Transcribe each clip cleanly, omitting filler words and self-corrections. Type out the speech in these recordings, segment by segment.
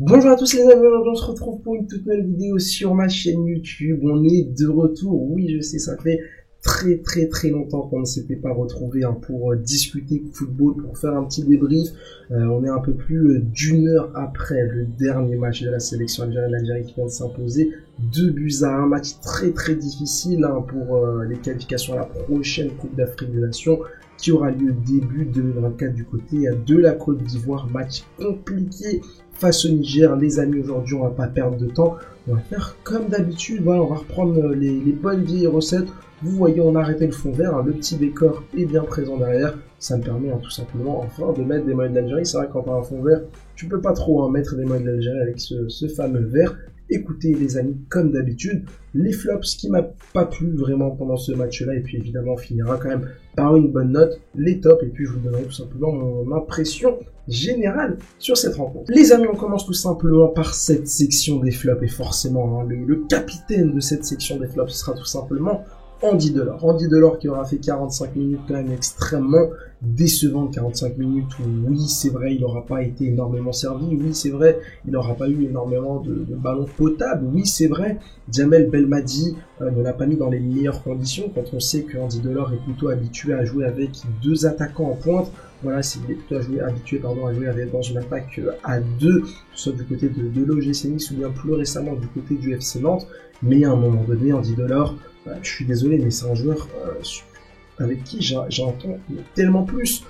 Bonjour à tous les amis, aujourd'hui on se retrouve pour une toute nouvelle vidéo sur ma chaîne YouTube. On est de retour, oui je sais, ça fait très longtemps qu'on ne s'était pas retrouvé pour discuter football, pour faire un petit débrief. On est un peu plus d'une heure après le dernier match de la sélection algérienne, l'Algérie qui vient de s'imposer 2-1, match très difficile pour les qualifications à la prochaine Coupe d'Afrique des Nations qui aura lieu début 2024 du côté de la Côte d'Ivoire. Match compliqué face au Niger. Les amis, aujourd'hui on va pas perdre de temps, on va faire comme d'habitude, voilà, on va reprendre les bonnes vieilles recettes. Vous voyez, on a arrêté le fond vert, le petit décor est bien présent derrière, ça me permet tout simplement enfin de mettre des maillots de l'Algérie. C'est vrai que quand on a un fond vert, tu peux pas trop mettre des maillots de l'Algérie avec ce fameux vert. Écoutez les amis, comme d'habitude, les flops, ce qui m'a pas plu vraiment pendant ce match-là, et puis évidemment on finira quand même par une bonne note, les tops, et puis je vous donnerai tout simplement mon impression générale sur cette rencontre. Les amis, on commence tout simplement par cette section des flops, et forcément le capitaine de cette section des flops, ce sera tout simplement Andy Delors. Andy Delors qui aura fait 45 minutes quand même extrêmement décevant, 45 minutes où oui c'est vrai il n'aura pas été énormément servi, oui c'est vrai il n'aura pas eu énormément de ballons potables, oui c'est vrai Djamel Belmadi ne l'a pas mis dans les meilleures conditions quand on sait que Andy Delors est plutôt habitué à jouer avec deux attaquants en pointe. Voilà, il est plutôt habitué à jouer dans une attaque à deux, soit du côté de l'OGC Nice ou bien plus récemment du côté du FC Nantes. Mais à un moment donné, Andy Delors, je suis désolé, mais c'est un joueur avec qui j'entends tellement plus.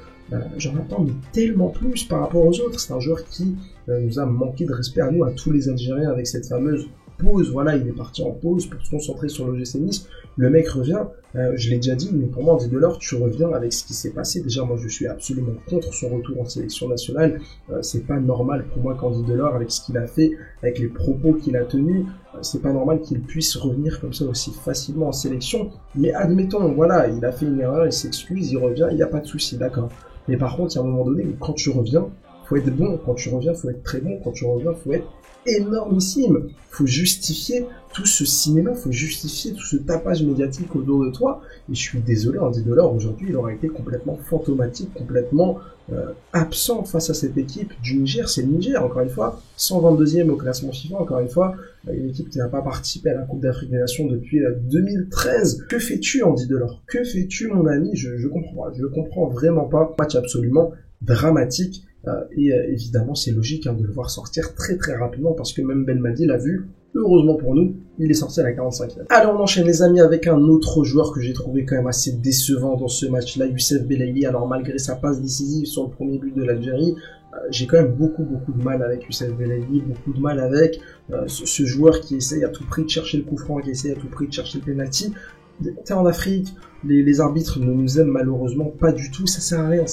J'en attends mais tellement plus par rapport aux autres. C'est un joueur qui nous a manqué de respect à nous, à tous les Algériens, avec cette fameuse pause. Voilà, il est parti en pause pour se concentrer sur l'OGC Nice. Le mec revient, je l'ai déjà dit, mais pour moi, Andy Delors, tu reviens avec ce qui s'est passé. Déjà, moi, je suis absolument contre son retour en sélection nationale. C'est pas normal pour moi qu'Andy Delors, avec ce qu'il a fait, avec les propos qu'il a tenus, c'est pas normal qu'il puisse revenir comme ça aussi facilement en sélection. Mais admettons, voilà, il a fait une erreur, il s'excuse, il revient, il n'y a pas de souci, d'accord. Mais par contre, il y a un moment donné où quand tu reviens, faut être bon. Quand tu reviens, faut être très bon. Quand tu reviens, faut être énormissime. Faut justifier tout ce cinéma, faut justifier tout ce tapage médiatique autour de toi. Et je suis désolé, Andy Delors, aujourd'hui, il aurait été complètement fantomatique, complètement absent face à cette équipe du Niger. C'est le Niger, encore une fois, 122e au classement FIFA, encore une fois, une équipe qui n'a pas participé à la Coupe d'Afrique des Nations depuis 2013. Que fais-tu, Andy Delors? Que fais-tu, mon ami? Je comprends vraiment pas. Match absolument dramatique. Et évidemment c'est logique de le voir sortir très rapidement parce que même Belmadi l'a vu. Heureusement pour nous, il est sorti à la 45e. Alors on enchaîne les amis avec un autre joueur que j'ai trouvé quand même assez décevant dans ce match-là, Youssef Belaïli. Alors malgré sa passe décisive sur le premier but de l'Algérie, j'ai quand même beaucoup de mal avec Youssef Belaïli, beaucoup de mal avec ce joueur qui essaye à tout prix de chercher le coup franc, qui essaye à tout prix de chercher le penalty. T'es en Afrique, les arbitres ne nous aiment malheureusement pas du tout, ça sert à rien.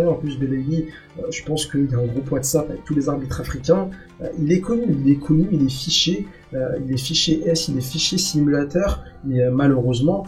En plus Belaïli, je pense qu'il y a un gros poids de ça avec tous les arbitres africains. Il est connu, il est fiché S, il est fiché simulateur, mais malheureusement,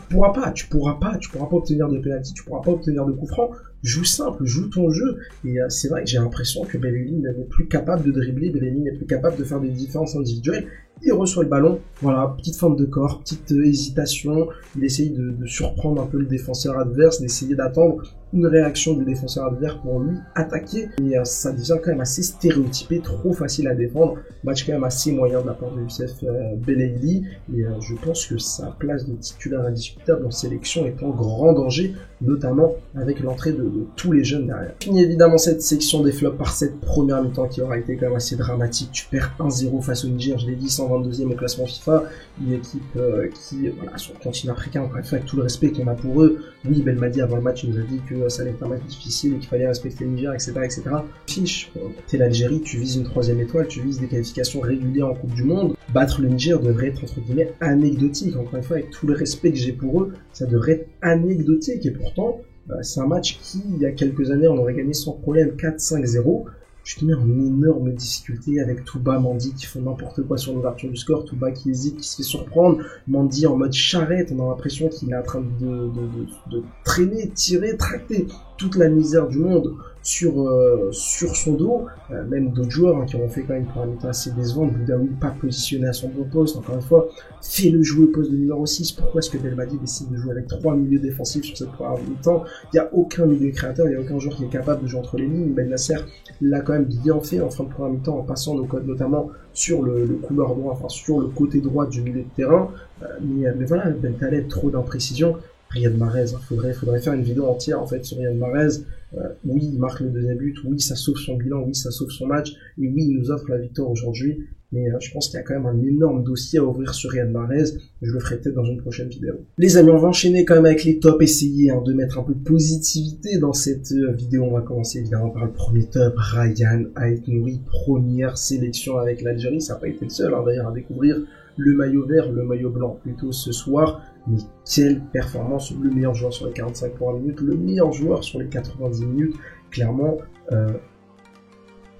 tu pourras pas obtenir de penalty, tu pourras pas obtenir de coup franc. Joue simple, joue ton jeu. Et c'est vrai que j'ai l'impression que Belaïli n'est plus capable de dribbler, Belaïli n'est plus capable de faire des différences individuelles. Il reçoit le ballon, voilà, petite forme de corps, petite hésitation, il essaye de surprendre un peu le défenseur adverse, d'essayer d'attendre une réaction du défenseur adverse pour lui attaquer, et ça devient quand même assez stéréotypé, trop facile à défendre, match quand même assez moyen de la part de Youssef Belaïli, et je pense que sa place de titulaire indiscutable en sélection est en grand danger, notamment avec l'entrée de tous les jeunes derrière. Fini évidemment cette section des flops par cette première mi-temps qui aura été quand même assez dramatique. Tu perds 1-0 face au Niger, je l'ai dit, 122e au classement FIFA, une équipe qui, voilà, sur le continent africain, encore une fois, avec tout le respect qu'on a pour eux. Oui, Belmadi avant le match il nous a dit que ça allait être un match difficile et qu'il fallait respecter le Niger, etc. Fiche, t'es l'Algérie, tu vises une 3e étoile, tu vises des qualifications régulières en Coupe du Monde. Battre le Niger devrait être entre guillemets anecdotique, encore une fois, avec tout le respect que j'ai pour eux, ça devrait être anecdotique, et pourtant, c'est un match qui, il y a quelques années, on aurait gagné sans problème 4-5-0. Tu te mets en énorme difficulté avec Touba, Mandi qui font n'importe quoi sur l'ouverture du score, Touba qui hésite, qui se fait surprendre, Mandi en mode charrette, on a l'impression qu'il est en train de traîner, tirer, tracter toute la misère du monde sur son dos, même d'autres joueurs qui ont fait quand même une première mi-temps assez décevante. Boudaoui pas positionné à son bon poste, encore une fois, fait-le jouer au poste de numéro 6. Pourquoi est-ce que Belmadi décide de jouer avec 3 milieux défensifs sur cette première mi-temps? Il n'y a aucun milieu créateur, il n'y a aucun joueur qui est capable de jouer entre les lignes. Ben Nasser l'a quand même bien fait en fin de première mi-temps en passant nos codes notamment sur le couloir droit, enfin sur le côté droit du milieu de terrain. Mais voilà, Bentaleb, trop d'imprécision. Riyad Mahrez, faudrait faire une vidéo entière en fait sur Riyad Mahrez. Oui, il marque le deuxième but, oui, ça sauve son bilan, oui, ça sauve son match, et oui, il nous offre la victoire aujourd'hui. Mais je pense qu'il y a quand même un énorme dossier à ouvrir sur Riyad Mahrez. Je le ferai peut-être dans une prochaine vidéo. Les amis, on va enchaîner quand même avec les tops. Essayer de mettre un peu de positivité dans cette vidéo. On va commencer évidemment par le premier top. Ryan Aït-Nouri, première sélection avec l'Algérie. Ça n'a pas été le seul d'ailleurs à découvrir le maillot vert, le maillot blanc plutôt ce soir. Mais quelle performance, le meilleur joueur sur les 45 premières minutes, le meilleur joueur sur les 90 minutes. Clairement,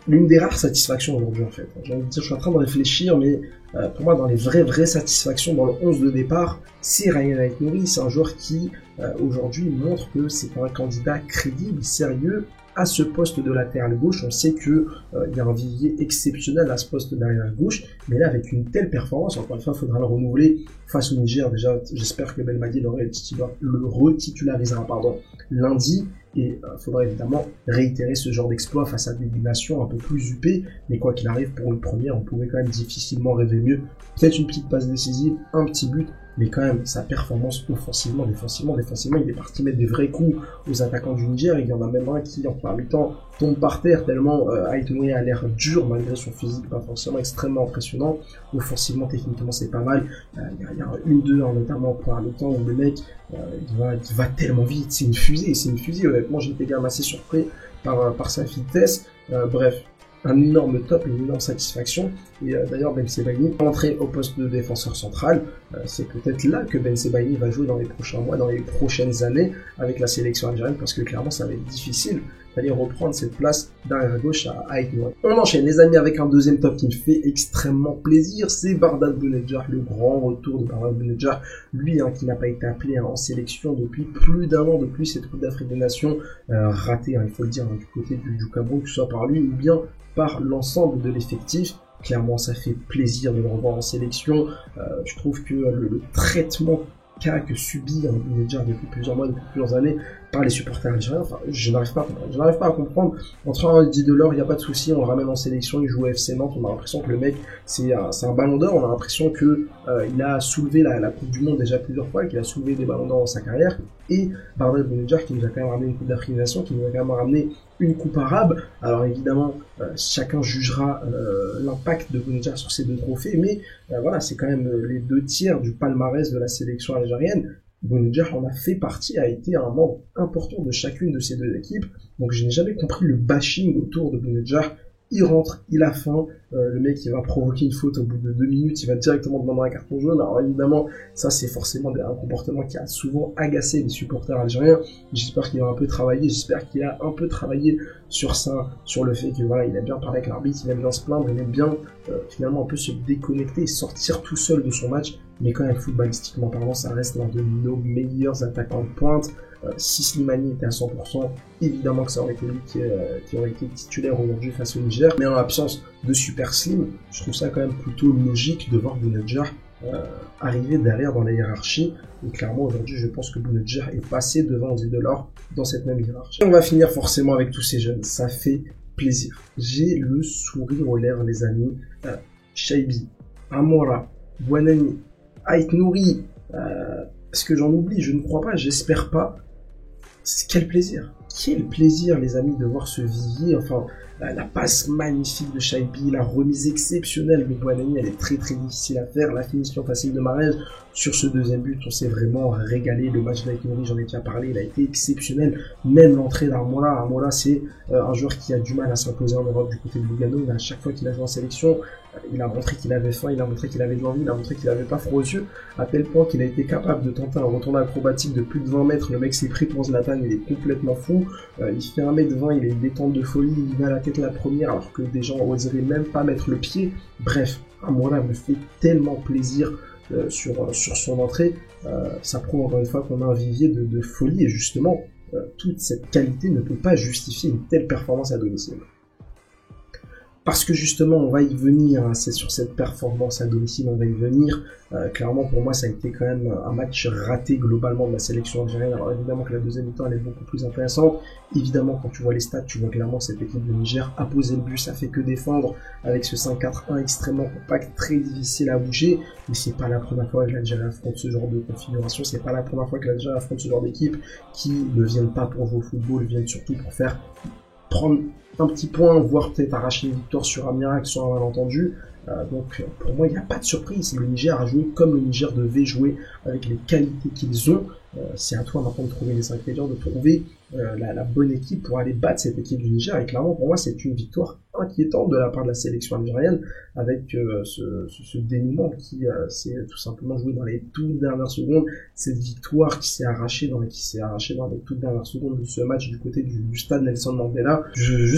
l'une des rares satisfactions aujourd'hui en fait. J'ai envie de dire, je suis en train de réfléchir, mais pour moi, dans les vraies satisfactions dans le 11 de départ, c'est Ryan Aït-Nouri. C'est un joueur qui, aujourd'hui, montre que c'est un candidat crédible, sérieux, à ce poste de latéral gauche. On sait que il y a un vivier exceptionnel à ce poste d'arrière gauche, mais là avec une telle performance, encore une fois, il faudra le renouveler face au Niger. Déjà, j'espère que Belmadi le retitularisera lundi, et il faudra évidemment réitérer ce genre d'exploit face à des nations un peu plus huppées, mais quoi qu'il arrive, pour une première, on pouvait quand même difficilement rêver mieux. Peut-être une petite passe décisive, un petit but, mais quand même, sa performance offensivement, défensivement, il est parti mettre des vrais coups aux attaquants du Niger. Il y en a même un qui, en première mi-temps, tombe par terre tellement Aït-Nouri a l'air dur, malgré son physique pas forcément extrêmement impressionnant. Offensivement, techniquement, c'est pas mal. Il y a une 2 notamment en première mi-temps, où le mec, il va tellement vite. C'est une fusée, honnêtement. J'étais quand même assez surpris par sa vitesse. Bref. Un énorme top, une énorme satisfaction. Et d'ailleurs, Ben Sebaini, entré au poste de défenseur central, c'est peut-être là que Ben Sebaini va jouer dans les prochains mois, dans les prochaines années, avec la sélection algérienne, parce que clairement, ça va être difficile d'aller reprendre cette place d'arrière gauche à Aït-Nouri. On enchaîne, les amis, avec un deuxième top qui me fait extrêmement plaisir, c'est Bardal Bounedjah, le grand retour de Bardal Bounedjah, lui qui n'a pas été appelé en sélection depuis plus d'un an, depuis cette Coupe d'Afrique des Nations ratée, il faut le dire, du côté du Cameroun, que ce soit par lui ou bien par l'ensemble de l'effectif. Clairement, ça fait plaisir de le revoir en sélection. Je trouve que le traitement que subit Bounedjah depuis plusieurs mois, depuis plusieurs années, par les supporters algériens, enfin, je n'arrive pas à comprendre. Entre un dit de l'or, il n'y a pas de souci, on le ramène en sélection, il joue au FC Nantes, on a l'impression que le mec, c'est un ballon d'or, on a l'impression que il a soulevé la Coupe du Monde déjà plusieurs fois, qu'il a soulevé des ballons d'or dans sa carrière, et Bardal Bounedjah qui nous a quand même ramené une Coupe d'Afrique des Nations, qui nous a quand même ramené une coupe arabe. Alors évidemment, chacun jugera l'impact de Bounedjah sur ces deux trophées, mais voilà, c'est quand même les 2/3 du palmarès de la sélection algérienne. Bounedjah en a fait partie, a été un membre important de chacune de ces deux équipes, donc je n'ai jamais compris le bashing autour de Bounedjah. Il rentre, il a faim, le mec il va provoquer une faute au bout de 2 minutes, il va directement demander un carton jaune. Alors évidemment, ça c'est forcément un comportement qui a souvent agacé les supporters algériens. J'espère qu'il va un peu travailler, sur ça, sur le fait que voilà, il aime bien parler avec l'arbitre, il aime bien se plaindre, il aime bien finalement un peu se déconnecter et sortir tout seul de son match. Mais quand même, footballistiquement parlant, ça reste l'un de nos meilleurs attaquants de pointe. Si Slimani était à 100%, évidemment que ça aurait été lui qui aurait été titulaire aujourd'hui face au Niger. Mais en l'absence de Super Slim, je trouve ça quand même plutôt logique de voir Bounedjah arriver derrière dans la hiérarchie. Et clairement, aujourd'hui, je pense que Bounedjah est passé devant Andy Delors dans cette même hiérarchie. On va finir forcément avec tous ces jeunes. Ça fait plaisir. J'ai le sourire aux lèvres, les amis. Chaibi, Amora, Bouanani, Aït-Nouri, est-ce que j'en oublie? Je ne crois pas, j'espère pas. Quel plaisir, les amis, de voir ce vivier. Enfin, la passe magnifique de Chaibi, la remise exceptionnelle de Bouanani, elle est très difficile à faire. La finition facile de Mahrez sur ce deuxième but, on s'est vraiment régalé. Le match d'Aït-Nouri, j'en ai déjà parlé, il a été exceptionnel. Même l'entrée d'Amora. Amora, c'est un joueur qui a du mal à s'imposer en Europe du côté de Lugano. Mais à chaque fois qu'il a joué en sélection, il a montré qu'il avait faim, il a montré qu'il avait de l'envie, il a montré qu'il avait pas froid aux yeux, à tel point qu'il a été capable de tenter un retour acrobatique de plus de 20 mètres. Le mec s'est pris pour Zlatan, il est complètement fou. Il fait 1m20, il a une détente de folie, il va à la tête la première alors que des gens oseraient même pas mettre le pied. Bref, Amora me fait tellement plaisir sur son entrée. Ça prouve encore une fois qu'on a un vivier de folie, et justement, toute cette qualité ne peut pas justifier une telle performance à domicile. Parce que justement, on va y venir, hein, c'est sur cette performance à domicile, on va y venir. Clairement, pour moi, ça a été quand même un match raté globalement de la sélection algérienne. Alors évidemment que la deuxième mi-temps, elle est beaucoup plus intéressante. Évidemment, quand tu vois les stats, tu vois clairement cette équipe de Niger a posé le but, ça fait que défendre avec ce 5-4-1 extrêmement compact, très difficile à bouger. Mais c'est pas la première fois que l'Algérie affronte ce genre de configuration, c'est pas la première fois que l'Algérie affronte ce genre d'équipe qui ne viennent pas pour jouer au football, viennent surtout pour faire prendre un petit point, voire peut-être arracher une victoire sur un miracle, sur un malentendu. Donc pour moi, il n'y a pas de surprise. Le Niger a joué comme le Niger devait jouer, avec les qualités qu'ils ont. C'est à toi maintenant de trouver les ingrédients, de trouver la bonne équipe pour aller battre cette équipe du Niger. Et clairement, pour moi, c'est une victoire inquiétante de la part de la sélection algérienne, avec ce dénouement qui s'est tout simplement joué dans les toutes dernières secondes. Cette victoire qui s'est arrachée dans les toutes dernières secondes de ce match du côté du stade Nelson Mandela. Je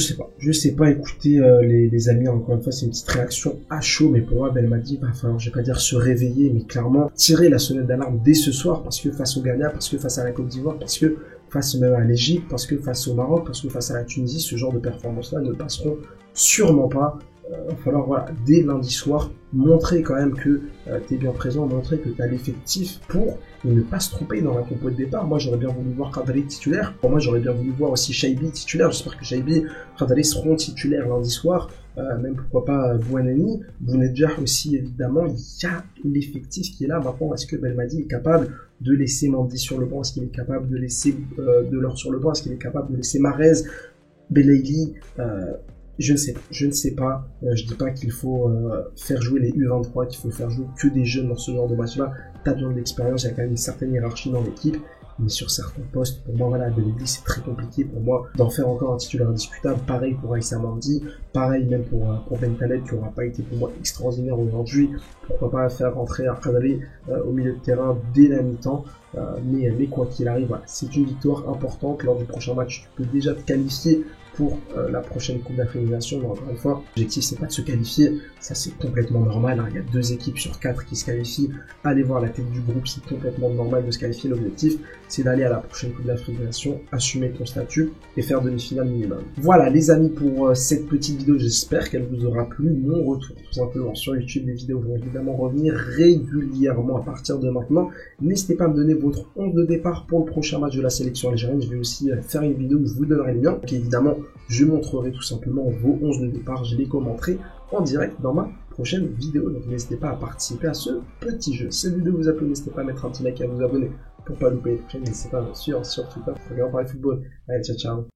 sais pas. Écoutez, les amis, encore une fois, c'est une petite réaction à chaud, mais pour moi, Belmadi va falloir, je vais pas dire se réveiller, mais clairement tirer la sonnette d'alarme dès ce soir, parce que face au Ghana, parce que face à la Côte d'Ivoire, parce que face même à l'Égypte, parce que face au Maroc, parce que face à la Tunisie, ce genre de performances-là ne passeront sûrement pas. Il va falloir, voilà, dès lundi soir, montrer quand même que tu es bien présent, montrer que tu as l'effectif pour ne pas se tromper dans la compo de départ. Moi, j'aurais bien voulu voir Kadri titulaire. Pour moi, j'aurais bien voulu voir aussi Chaibi titulaire. J'espère que Chaibi, Kadri seront titulaires lundi soir. Même pourquoi pas Bouanani, Bounedjah aussi, évidemment. Il y a l'effectif qui est là. Maintenant, est-ce que Belmadi est capable de laisser Mandi sur le banc? Est-ce qu'il est capable de laisser Delors sur le banc? Est-ce qu'il est capable de laisser Marez, Belaïli? Je ne sais pas. Je dis pas qu'il faut faire jouer les U23, qu'il faut faire jouer que des jeunes dans ce genre de match-là. T'as besoin d'expérience, il y a quand même une certaine hiérarchie dans l'équipe. Mais sur certains postes, pour moi, voilà, Belaïli, c'est très compliqué pour moi d'en faire encore un titulaire indiscutable. Pareil pour Aïssa Mandi, pareil même pour Ben Khaled, qui aura pas été pour moi extraordinaire aujourd'hui. Pourquoi pas faire rentrer Arkadali au milieu de terrain dès la mi-temps. Mais quoi qu'il arrive, voilà, c'est une victoire importante. Lors du prochain match, tu peux déjà te qualifier pour la prochaine Coupe d'Afrique des Nations. Mais encore une fois, l'objectif, c'est pas de se qualifier. Ça, c'est complètement normal, hein. Il y a 2 équipes sur 4 qui se qualifient. Allez voir la tête du groupe, c'est complètement normal de se qualifier. L'objectif, c'est d'aller à la prochaine Coupe d'Afrique des Nations, assumer ton statut et faire demi-finale minimum. Voilà, les amis, pour cette petite vidéo, j'espère qu'elle vous aura plu. Mon retour, tout simplement, sur YouTube. Les vidéos vont évidemment revenir régulièrement à partir de maintenant. N'hésitez pas à me donner votre 11 de départ pour le prochain match de la sélection algérienne. Je vais aussi faire une vidéo où je vous donnerai les liens. Donc évidemment, je montrerai tout simplement vos 11 de départ. Je les commenterai en direct dans ma prochaine vidéo. Donc n'hésitez pas à participer à ce petit jeu. Si cette vidéo vous a plu, n'hésitez pas à mettre un petit like et à vous abonner pour pas louper les prochaines. N'hésitez pas à me suivre sur Twitter pour regarder parler football. Allez, ciao ciao.